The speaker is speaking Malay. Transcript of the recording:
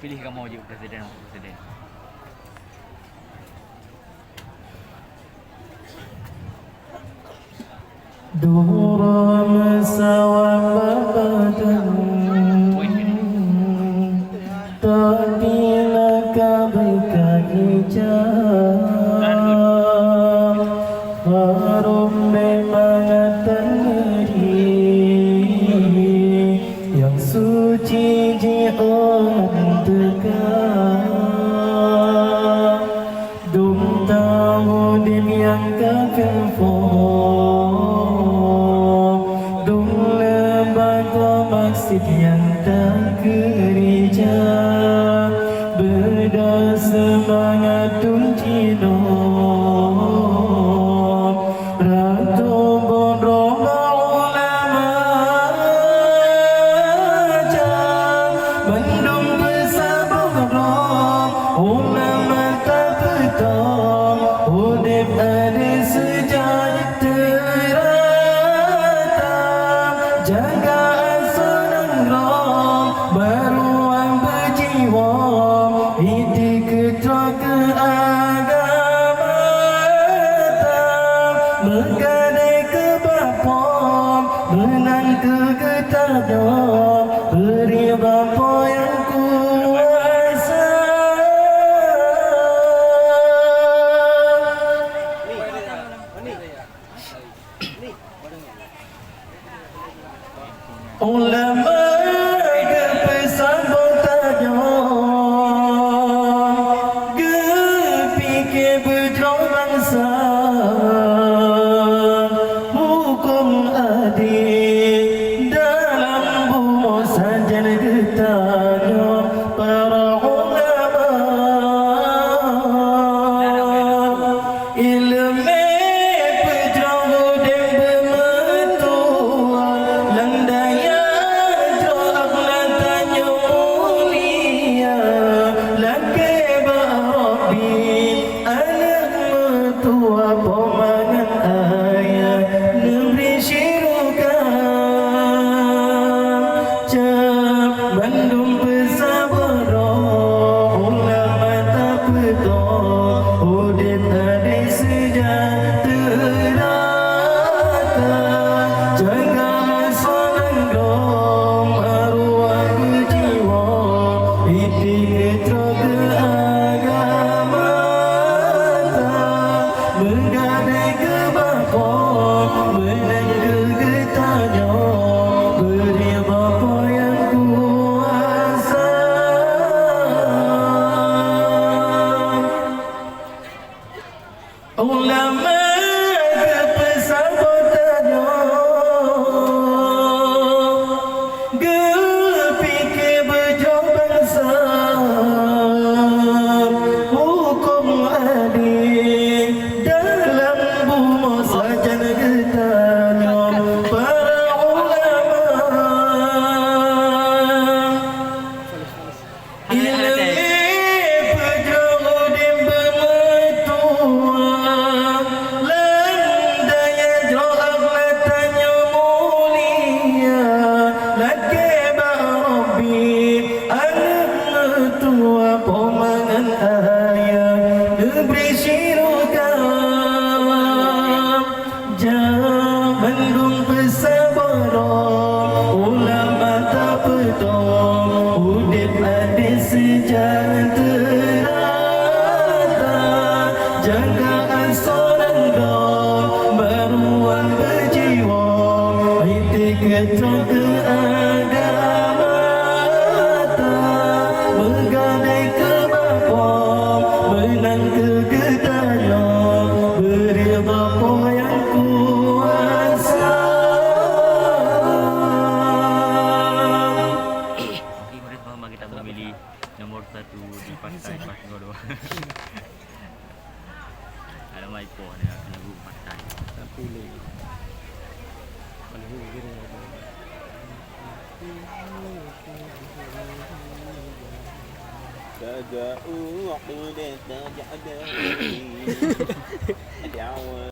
pilih kamu je presiden. Dura masawa badan Tadina kabika hijab Harum memangatan diri Yang suci jion tegak Dum tahu dim yang kafir Maksud yang tak gereja Beda semangat tuncino Ratu Bondroma ulama Mendung bersabung ulama tak betul Udip ada sejak teratap Jaga beruang berjiwa Iti ketra ke agama Bergadai ke bapom Menang ke getadom Beri bapa yang kuasa Ulama hukum adil dalam bumi saja getahnya para ulama ilmu pejabat dan bermetua landaya jawab tanya mulia lagi barabi anak mertua pemangan ayah negeri syirukan cap bandung bersabar ulama tak betul udit ada sejahtera jaga sonan dom arwah berjiwa iti ketra ke agama bergadai ke bapom menang ke getahnya beri bapa yang kuasa ulama ke persahabatannya Gepikir berjuang bangsa Hukum adil dalam bumi saja getahnya para ulama ilmu pejabat dan bermetua landaya jawab tanya mulia lagi barabi anak mertua pemangan ayah negeri syirukan Bandung bersabar ulama tak betul udip ada sejahtera jaga asoran dom beruang berjiwa iti ketra ke agama bergadai ke bapom menang ke getahnya beri bapa yang kuasa Murid mama kita memilih nomor 1 di partai Godong. Ada mai po ni lagu partai. Pilih paling gini تجاءوا عقيدة تجعل